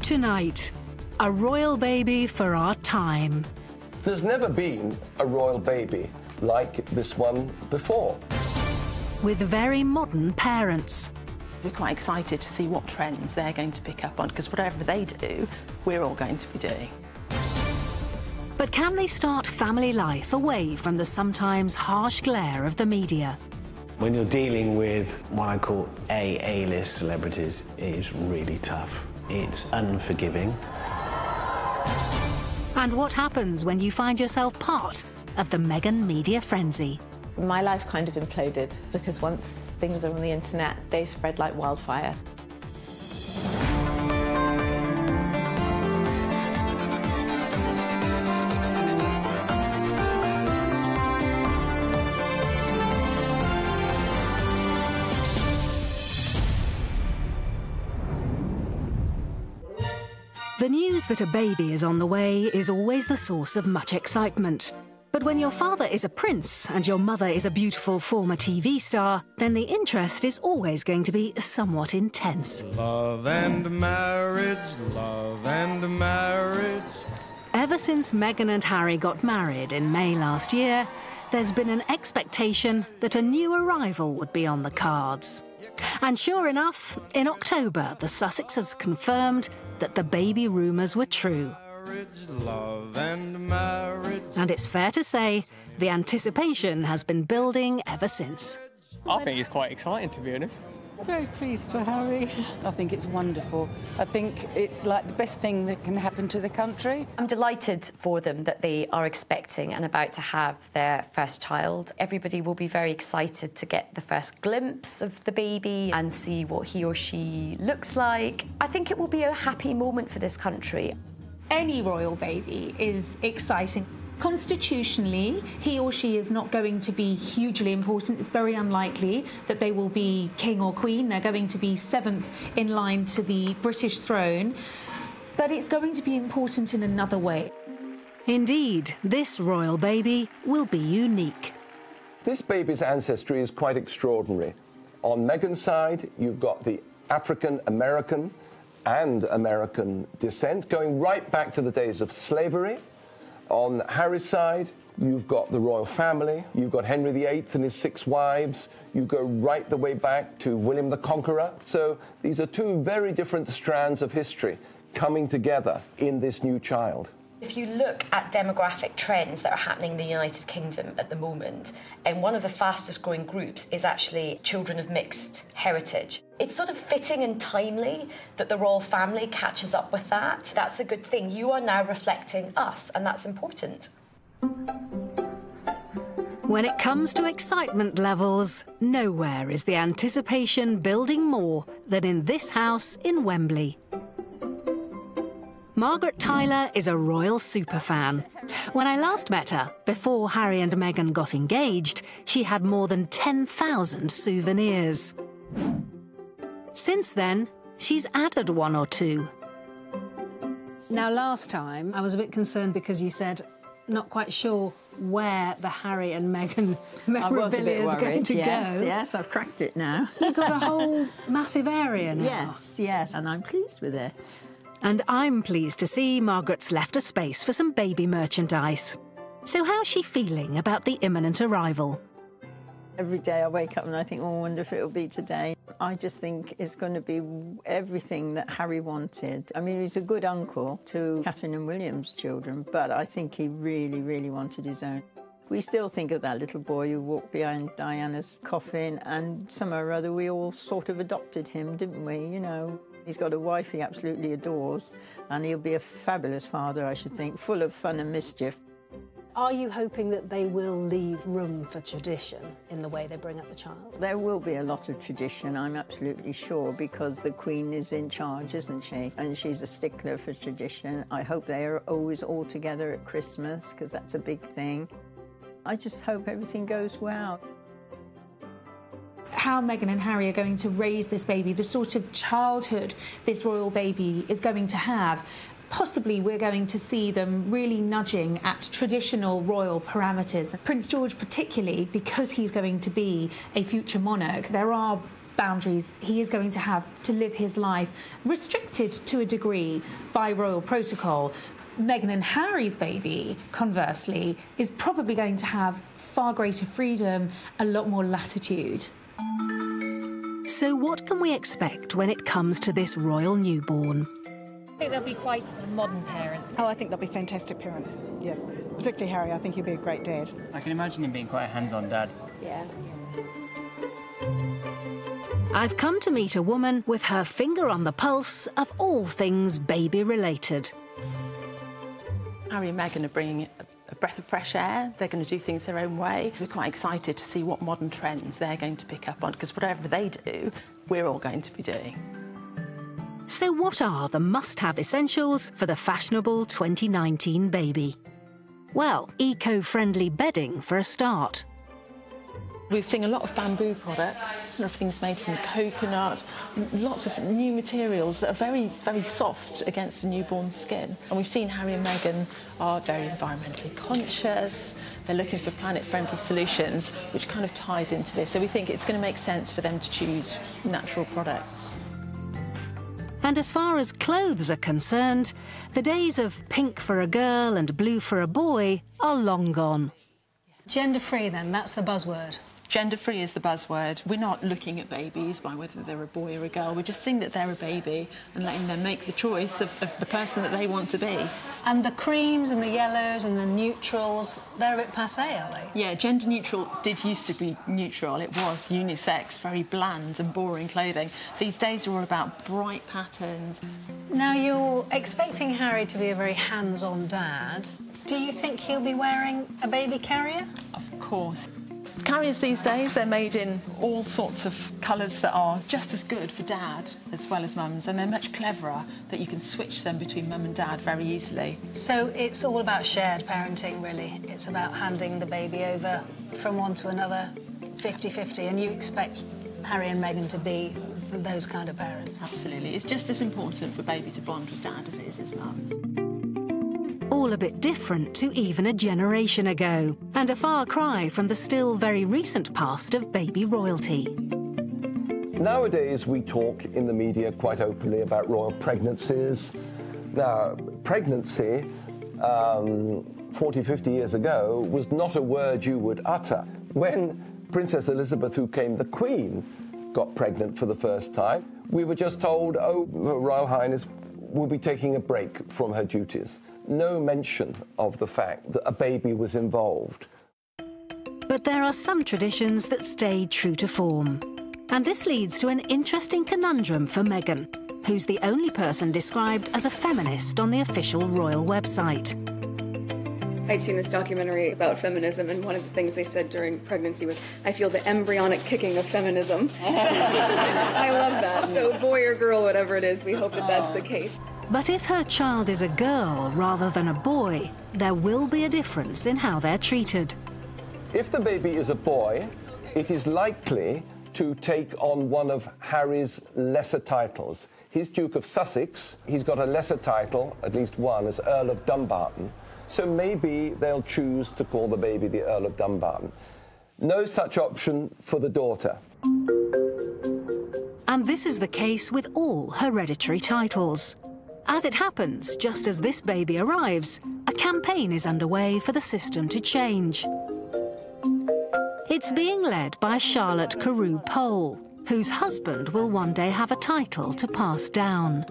Tonight, a royal baby for our time. There's never been a royal baby like this one before. With very modern parents. We're quite excited to see what trends they're going to pick up on, because whatever they do, we're all going to be doing. But can they start family life away from the sometimes harsh glare of the media? When you're dealing with what I call A-list celebrities, it is really tough. It's unforgiving. And what happens when you find yourself part of the Meghan media frenzy? My life kind of imploded because once things are on the internet, they spread like wildfire. The news that a baby is on the way is always the source of much excitement. But when your father is a prince and your mother is a beautiful former TV star, then the interest is always going to be somewhat intense. Love and marriage, love and marriage. Ever since Meghan and Harry got married in May last year, there's been an expectation that a new arrival would be on the cards. And sure enough, in October, the Sussexes confirmed that the baby rumours were true. Love and marriage. And it's fair to say, the anticipation has been building ever since. I think it's quite exciting, to be honest. Very pleased for Harry. I think it's wonderful. I think it's like the best thing that can happen to the country. I'm delighted for them that they are expecting and about to have their first child. Everybody will be very excited to get the first glimpse of the baby and see what he or she looks like. I think it will be a happy moment for this country. Any royal baby is exciting. Constitutionally, he or she is not going to be hugely important. It's very unlikely that they will be king or queen. They're going to be seventh in line to the British throne. But it's going to be important in another way. Indeed, this royal baby will be unique. This baby's ancestry is quite extraordinary. On Meghan's side, you've got the African-American and American descent, going right back to the days of slavery. On Harry's side, you've got the royal family, you've got Henry VIII and his 6 wives, you go right the way back to William the Conqueror. So these are 2 very different strands of history coming together in this new child. If you look at demographic trends that are happening in the United Kingdom at the moment, and one of the fastest growing groups is actually children of mixed heritage. It's sort of fitting and timely that the royal family catches up with that. That's a good thing. You are now reflecting us, and that's important. When it comes to excitement levels, nowhere is the anticipation building more than in this house in Wembley. Margaret Tyler is a royal superfan. When I last met her, before Harry and Meghan got engaged, she had more than 10,000 souvenirs. Since then, she's added 1 or 2. Now, last time, I was a bit concerned because you said not quite sure where the Harry and Meghan memorabilia is going to go. Yes, I've cracked it now. You've got a whole massive area now. Yes, and I'm pleased with it. And I'm pleased to see Margaret's left a space for some baby merchandise. So how's she feeling about the imminent arrival? Every day I wake up and I think, oh, I wonder if it'll be today. I just think it's going to be everything that Harry wanted. I mean, he's a good uncle to Catherine and William's children, but I think he really, really wanted his own. We still think of that little boy who walked behind Diana's coffin, and somehow or other we all sort of adopted him, didn't we, you know? He's got a wife he absolutely adores, and he'll be a fabulous father, I should think, full of fun and mischief. Are you hoping that they will leave room for tradition in the way they bring up the child? There will be a lot of tradition, I'm absolutely sure, because the Queen is in charge, isn't she? And she's a stickler for tradition. I hope they are always all together at Christmas, because that's a big thing. I just hope everything goes well. How Meghan and Harry are going to raise this baby, the sort of childhood this royal baby is going to have. Possibly we're going to see them really nudging at traditional royal parameters. Prince George particularly, because he's going to be a future monarch, there are boundaries. He is going to have to live his life restricted to a degree by royal protocol. Meghan and Harry's baby, conversely, is probably going to have far greater freedom, a lot more latitude. So what can we expect when it comes to this royal newborn? I think they'll be quite sort of modern parents. Oh, I think they'll be fantastic parents, yeah. Particularly Harry, I think he'll be a great dad. I can imagine him being quite a hands-on dad. Yeah. I've come to meet a woman with her finger on the pulse of all things baby-related. Harry and Meghan are bringing a breath of fresh air. They're going to do things their own way. We're quite excited to see what modern trends they're going to pick up on, because whatever they do, we're all going to be doing. So what are the must-have essentials for the fashionable 2019 baby? Well, eco-friendly bedding for a start. We've seen a lot of bamboo products. Everything's made from coconut, lots of new materials that are very, very soft against the newborn skin. And we've seen Harry and Meghan are very environmentally conscious. They're looking for planet-friendly solutions, which kind of ties into this. So we think it's going to make sense for them to choose natural products. And as far as clothes are concerned, the days of pink for a girl and blue for a boy are long gone. Gender-free, then, that's the buzzword. Gender-free is the buzzword. We're not looking at babies by whether they're a boy or a girl. We're just seeing that they're a baby and letting them make the choice of the person that they want to be. And the creams and the yellows and the neutrals, they're a bit passé, are they? Yeah, gender-neutral did used to be neutral. It was unisex, very bland and boring clothing. These days are all about bright patterns. Now, you're expecting Harry to be a very hands-on dad. Do you think he'll be wearing a baby carrier? Of course. Carriers these days, they're made in all sorts of colours that are just as good for dad as well as mums, and they're much cleverer that you can switch them between mum and dad very easily. So it's all about shared parenting, really. It's about handing the baby over from one to another, 50-50, and you expect Harry and Meghan to be those kind of parents? Absolutely. It's just as important for baby to bond with dad as it is his mum. All a bit different to even a generation ago, and a far cry from the still very recent past of baby royalty. Nowadays, we talk in the media quite openly about royal pregnancies. Now, pregnancy 40, 50 years ago was not a word you would utter. When Princess Elizabeth, who became the Queen, got pregnant for the first time, we were just told, oh, Her Royal Highness will be taking a break from her duties. No mention of the fact that a baby was involved. But there are some traditions that stay true to form. And this leads to an interesting conundrum for Meghan, who's the only person described as a feminist on the official royal website. I'd seen this documentary about feminism, and one of the things they said during pregnancy was, I feel the embryonic kicking of feminism. I love that. So boy or girl, whatever it is, we hope that that's the case. But if her child is a girl rather than a boy, there will be a difference in how they're treated. If the baby is a boy, it is likely to take on one of Harry's lesser titles. He's Duke of Sussex. He's got a lesser title, at least one, as Earl of Dumbarton. So maybe they'll choose to call the baby the Earl of Dumbarton. No such option for the daughter. And this is the case with all hereditary titles. As it happens, just as this baby arrives, a campaign is underway for the system to change. It's being led by Charlotte Carew Pole, whose husband will one day have a title to pass down.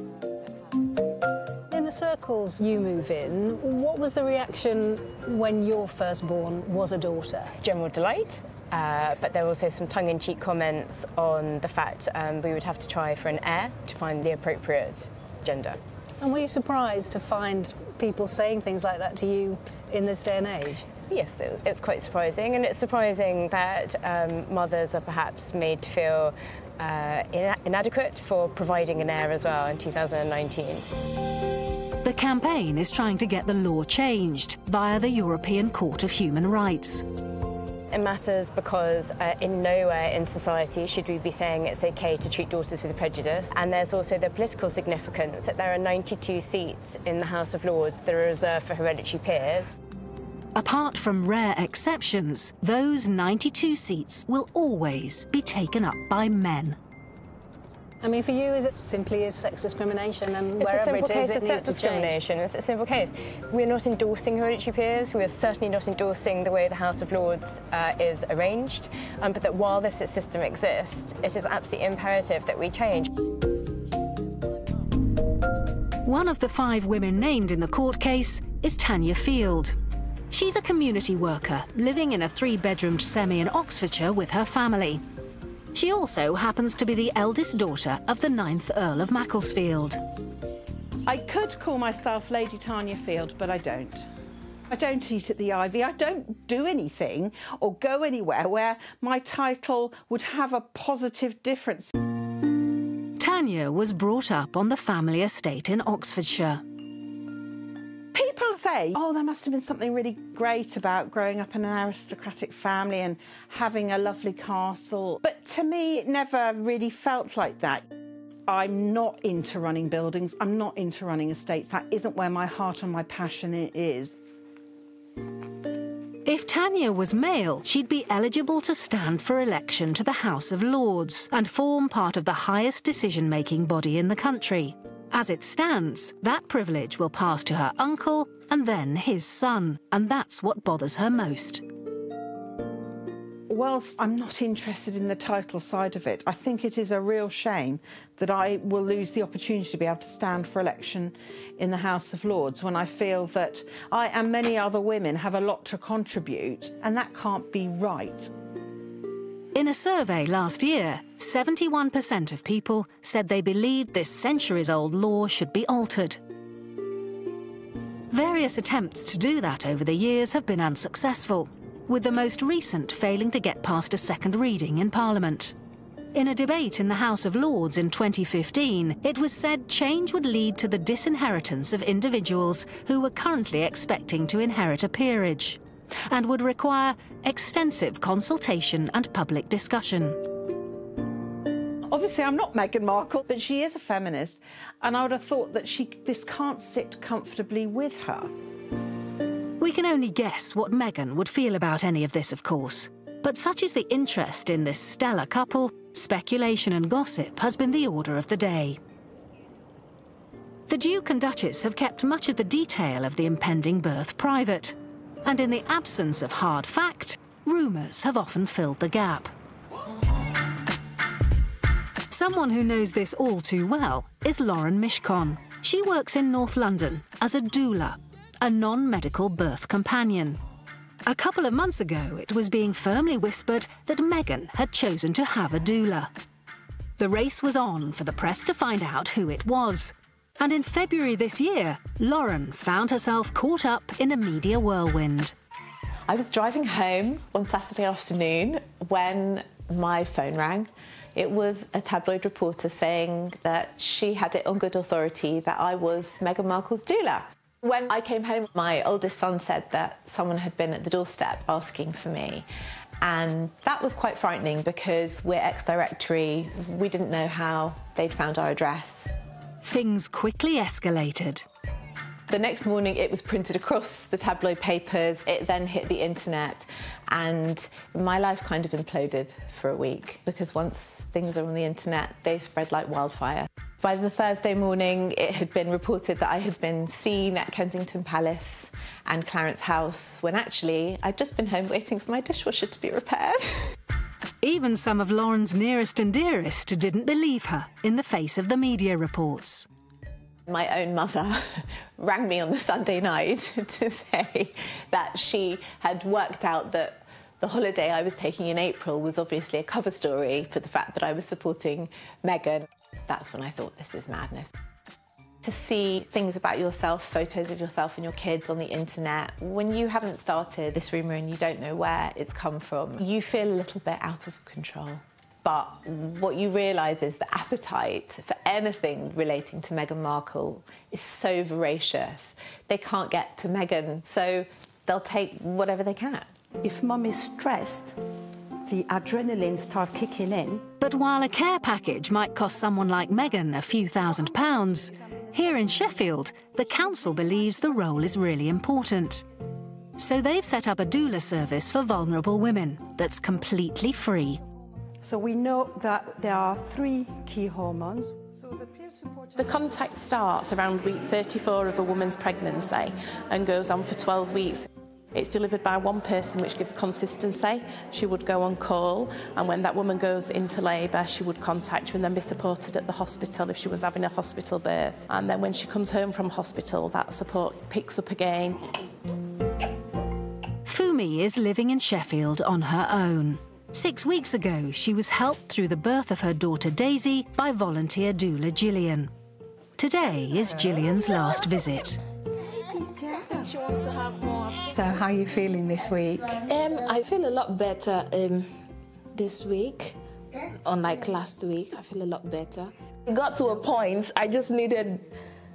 In the circles you move in, what was the reaction when your firstborn was a daughter? General delight, but there were also some tongue-in-cheek comments on the fact we would have to try for an heir to find the appropriate gender. And were you surprised to find people saying things like that to you in this day and age? Yes, it's quite surprising, and it's surprising that mothers are perhaps made to feel inadequate for providing an heir as well in 2019. The campaign is trying to get the law changed via the European Court of Human Rights. It matters because in nowhere in society should we be saying it's okay to treat daughters with prejudice. And there's also the political significance that there are 92 seats in the House of Lords that are reserved for hereditary peers. Apart from rare exceptions, those 92 seats will always be taken up by men. I mean, for you, is it simply is sex discrimination, and It's wherever a simple it is, case it of needs sex to change? discrimination. It's a simple case. We're not endorsing hereditary peers. We are certainly not endorsing the way the House of Lords is arranged, but that while this system exists, it is absolutely imperative that we change. One of the 5 women named in the court case is Tanya Field. She's a community worker living in a 3-bedroomed semi in Oxfordshire with her family. She also happens to be the eldest daughter of the 9th Earl of Macclesfield. I could call myself Lady Tanya Field, but I don't. I don't eat at the Ivy. I don't do anything or go anywhere where my title would have a positive difference. Tanya was brought up on the family estate in Oxfordshire. People say, oh, there must have been something really great about growing up in an aristocratic family and having a lovely castle. But to me, it never really felt like that. I'm not into running buildings. I'm not into running estates. That isn't where my heart and my passion is. If Tanya was male, she'd be eligible to stand for election to the House of Lords and form part of the highest decision-making body in the country. As it stands, that privilege will pass to her uncle and then his son, and that's what bothers her most. Whilst I'm not interested in the title side of it, I think it is a real shame that I will lose the opportunity to be able to stand for election in the House of Lords when I feel that I and many other women have a lot to contribute, and that can't be right. In a survey last year, 71% of people said they believed this centuries-old law should be altered. Various attempts to do that over the years have been unsuccessful, with the most recent failing to get past a second reading in Parliament. In a debate in the House of Lords in 2015, it was said change would lead to the disinheritance of individuals who were currently expecting to inherit a peerage, and would require extensive consultation and public discussion. Obviously, I'm not Meghan Markle, but she is a feminist, and I would have thought that this can't sit comfortably with her. We can only guess what Meghan would feel about any of this, of course. But such is the interest in this stellar couple, speculation and gossip has been the order of the day. The Duke and Duchess have kept much of the detail of the impending birth private. And in the absence of hard fact, rumours have often filled the gap. Someone who knows this all too well is Lauren Mishcon. She works in North London as a doula, a non-medical birth companion. A couple of months ago, it was being firmly whispered that Meghan had chosen to have a doula. The race was on for the press to find out who it was. And in February this year, Lauren found herself caught up in a media whirlwind. I was driving home one Saturday afternoon when my phone rang. It was a tabloid reporter saying that she had it on good authority that I was Meghan Markle's doula. When I came home, my oldest son said that someone had been at the doorstep asking for me. And that was quite frightening because we're ex-directory. We didn't know how they'd found our address. Things quickly escalated. The next morning, it was printed across the tabloid papers. It then hit the internet, and my life kind of imploded for a week because once things are on the internet, they spread like wildfire. By the Thursday morning, it had been reported that I had been seen at Kensington Palace and Clarence House, when actually I'd just been home waiting for my dishwasher to be repaired. Even some of Lauren's nearest and dearest didn't believe her in the face of the media reports. My own mother rang me on the Sunday night to say that she had worked out that the holiday I was taking in April was obviously a cover story for the fact that I was supporting Meghan. That's when I thought, this is madness. To see things about yourself, photos of yourself and your kids on the internet, when you haven't started this rumour and you don't know where it's come from, you feel a little bit out of control. But what you realise is the appetite for anything relating to Meghan Markle is so voracious. They can't get to Meghan, so they'll take whatever they can. If mum is stressed, the adrenaline starts kicking in. But while a care package might cost someone like Meghan a few £1,000s, here in Sheffield, the council believes the role is really important. So they've set up a doula service for vulnerable women that's completely free. So we know that there are 3 key hormones. The contact starts around week 34 of a woman's pregnancy and goes on for 12 weeks. It's delivered by one person, which gives consistency. She would go on call, and when that woman goes into labour, she would contact you and then be supported at the hospital if she was having a hospital birth. And then when she comes home from hospital, that support picks up again. Fumi is living in Sheffield on her own. 6 weeks ago, she was helped through the birth of her daughter Daisy by volunteer doula Gillian. Today is Gillian's last visit. So how are you feeling this week? I feel a lot better this week, unlike last week. I feel a lot better. It got to a point I just needed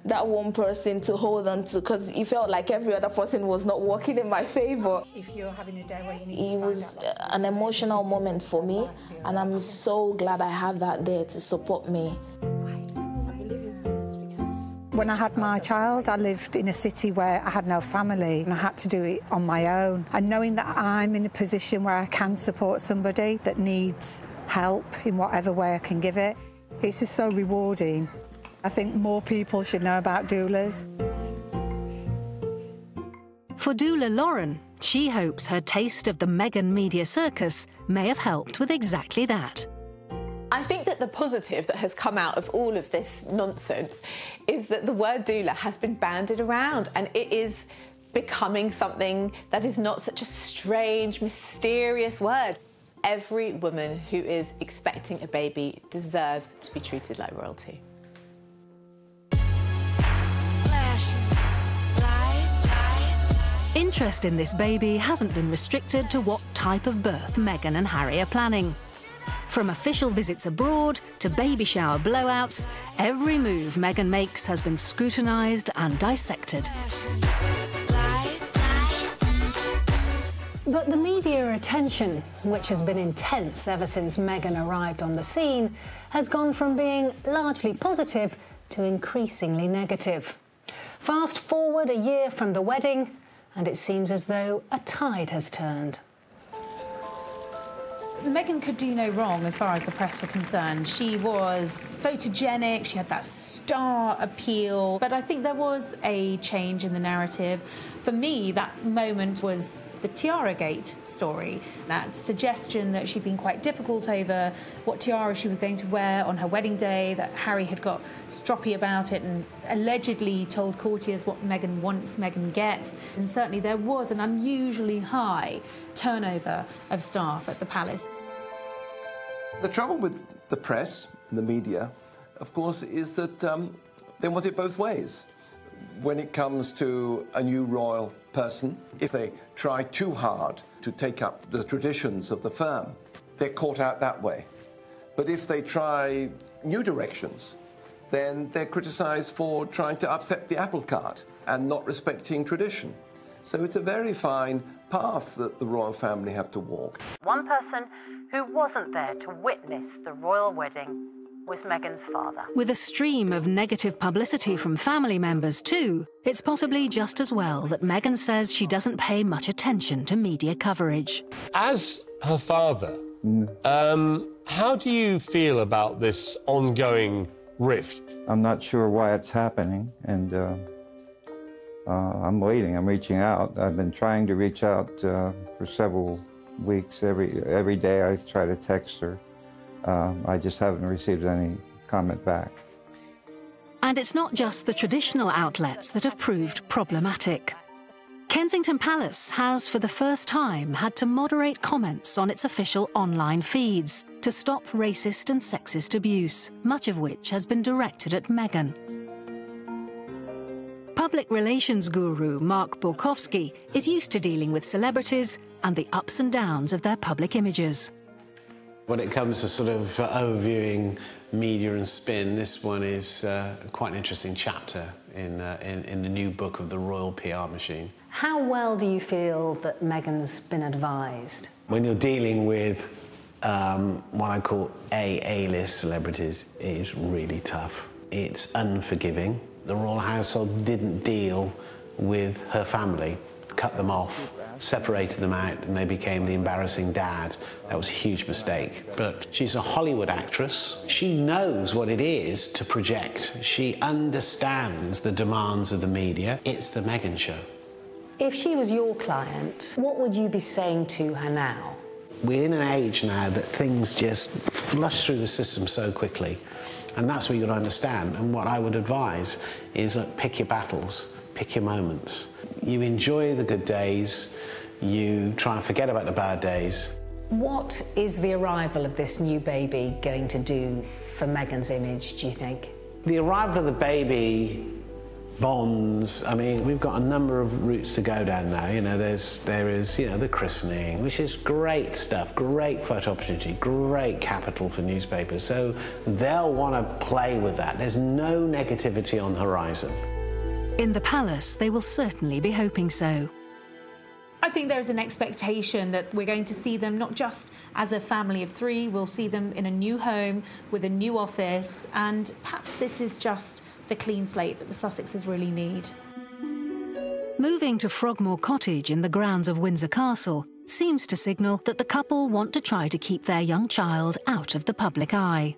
that one person to hold on to, because it felt like every other person was not working in my favour. If you're having a day where you need it was an emotional moment for me, and I'm so glad I have that there to support me. When I had my child, I lived in a city where I had no family and I had to do it on my own. And knowing that I'm in a position where I can support somebody that needs help in whatever way I can give it, it's just so rewarding. I think more people should know about doulas. For doula Lauren, she hopes her taste of the Meghan media circus may have helped with exactly that. I think that the positive that has come out of all of this nonsense is that the word doula has been bandied around, and it is becoming something that is not such a strange, mysterious word. Every woman who is expecting a baby deserves to be treated like royalty. Interest in this baby hasn't been restricted to what type of birth Meghan and Harry are planning. From official visits abroad to baby shower blowouts, every move Meghan makes has been scrutinised and dissected. But the media attention, which has been intense ever since Meghan arrived on the scene, has gone from being largely positive to increasingly negative. Fast forward a year from the wedding, and it seems as though a tide has turned. Meghan could do no wrong as far as the press were concerned. She was photogenic, she had that star appeal, but I think there was a change in the narrative. For me, that moment was the Tiara-gate story, that suggestion that she'd been quite difficult over what tiara she was going to wear on her wedding day, that Harry had got stroppy about it and allegedly told courtiers what Meghan wants, Meghan gets. And certainly there was an unusually high turnover of staff at the palace. The trouble with the press and the media, of course, is that they want it both ways. When it comes to a new royal person, if they try too hard to take up the traditions of the firm, they're caught out that way. But if they try new directions, then they're criticised for trying to upset the apple cart and not respecting tradition. So it's a very fine path that the royal family have to walk. One person who wasn't there to witness the royal wedding was Meghan's father. With a stream of negative publicity from family members too, it's possibly just as well that Meghan says she doesn't pay much attention to media coverage. As her father, how do you feel about this ongoing rift? I'm not sure why it's happening, and I'm waiting. I'm reaching out. I've been trying to reach out for several weeks. Every day I try to text her. I just haven't received any comment back. And it's not just the traditional outlets that have proved problematic. Kensington Palace has, for the first time, had to moderate comments on its official online feeds to stop racist and sexist abuse, much of which has been directed at Meghan. Public relations guru Mark Borkowski is used to dealing with celebrities and the ups and downs of their public images. When it comes to sort of overviewing media and spin, this one is quite an interesting chapter in the new book of the Royal PR Machine. How well do you feel that Meghan's been advised? When you're dealing with what I call A-list celebrities, it is really tough. It's unforgiving. The royal household didn't deal with her family, cut them off separated them out and they became the embarrassing dad. That was a huge mistake. But she's a Hollywood actress. She knows what it is to project. She understands the demands of the media. It's the Meghan show. If she was your client, what would you be saying to her now? We're in an age now that things just flush through the system so quickly, and that's what you've got to understand. And what I would advise is pick your battles, pick your moments. You enjoy the good days, you try and forget about the bad days. What is the arrival of this new baby going to do for Meghan's image, do you think? The arrival of the baby bonds. I mean, we've got a number of routes to go down now. You know, there is the christening, which is great stuff, great photo opportunity, great capital for newspapers. So they'll want to play with that. There's no negativity on the horizon. In the palace, they will certainly be hoping so. I think there is an expectation that we're going to see them not just as a family of three, we'll see them in a new home with a new office, and perhaps this is just the clean slate that the Sussexes really need. Moving to Frogmore Cottage in the grounds of Windsor Castle seems to signal that the couple want to try to keep their young child out of the public eye.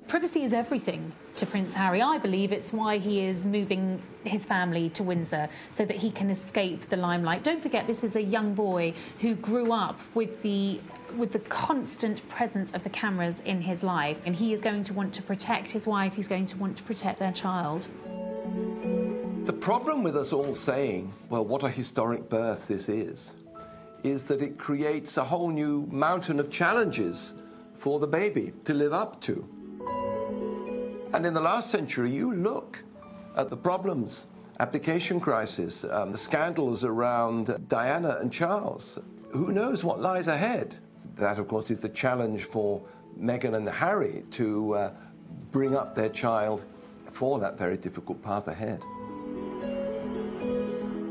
Privacy is everything to Prince Harry. I believe it's why he is moving his family to Windsor, so that he can escape the limelight. Don't forget, this is a young boy who grew up with the constant presence of the cameras in his life, and he is going to want to protect his wife, he's going to want to protect their child. The problem with us all saying, well, what a historic birth this is that it creates a whole new mountain of challenges for the baby to live up to. And in the last century, you look at the problems, application crisis, the scandals around Diana and Charles. Who knows what lies ahead? That, of course, is the challenge for Meghan and Harry to bring up their child for that very difficult path ahead.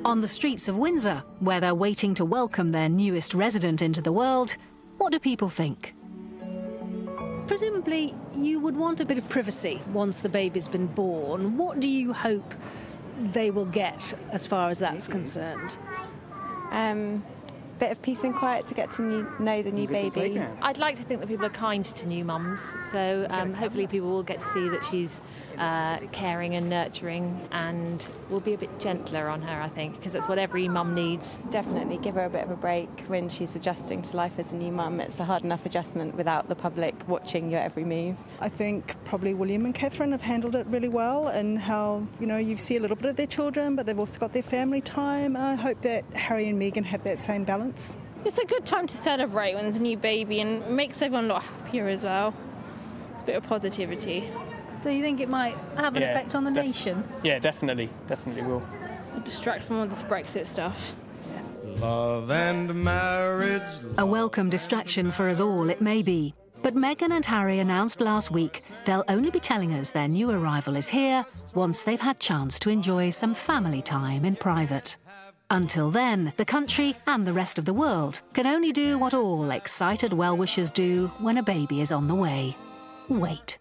On the streets of Windsor, where they're waiting to welcome their newest resident into the world, what do people think? Presumably, you would want a bit of privacy once the baby's been born. What do you hope they will get as far as that's concerned? Bit of peace and quiet to get to know the new baby. I'd like to think that people are kind to new mums, so hopefully people will get to see that she's caring and nurturing, and will be a bit gentler on her, I think, because that's what every mum needs. Definitely give her a bit of a break when she's adjusting to life as a new mum. It's a hard enough adjustment without the public watching your every move. I think probably William and Catherine have handled it really well, and how, you see a little bit of their children, but they've also got their family time. I hope that Harry and Meghan have that same balance. It's a good time to celebrate when there's a new baby, and it makes everyone a lot happier as well. It's a bit of positivity. Do you think it might have an effect on the nation? Yeah, definitely will. Distract from all this Brexit stuff. Love and marriage. A welcome distraction for us all, it may be. But Meghan and Harry announced last week they'll only be telling us their new arrival is here once they've had chance to enjoy some family time in private. Until then, the country and the rest of the world can only do what all excited well-wishers do when a baby is on the way. Wait.